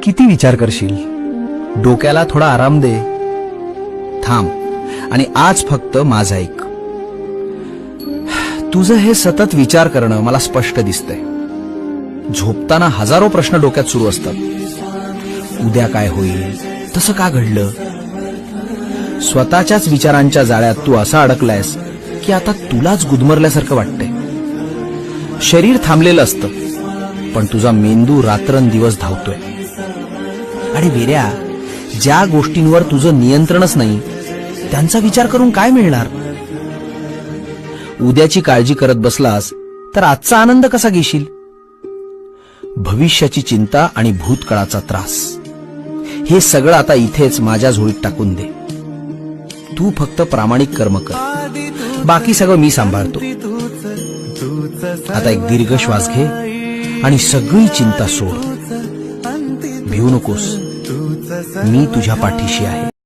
किती विचार करशील? डोक्याला थोडा आराम दे. थांब आणि आज फक्त माझं ऐक. तुझं हे सतत विचार करणं मला स्पष्ट दिसतंय. झोपताना हजारो प्रश्न डोक्यात सुरू असतात. उद्या काय होईल, तसं का घडलं. स्वतःच्याच विचारांच्या जाळ्यात तू असा अडकलायस की आता तुलाच गुदमरल्यासारखं वाटतंय. शरीर थांबलेलं असतं, पण तुझा मेंदू रात्रंदिवस धावतोय. आणि वेड्या, ज्या गोष्टींवर तुझं नियंत्रणच नाही त्यांचा विचार करून काय मिळणार. उद्याची काळजी करत बसलास तर आजचा आनंद कसा घेशील. भविष्याची चिंता आणि भूतकाळाचा त्रास, हे सगळं आता इथेच माझ्या झोळीत टाकून दे. तू फक्त प्रामाणिक कर्म कर, बाकी सगळं मी सांभाळतो. आता एक दीर्घ श्वास घे आणि सगळी चिंता सोड. भिवू नकोस, मी तुझ्या पाठीशी आहे.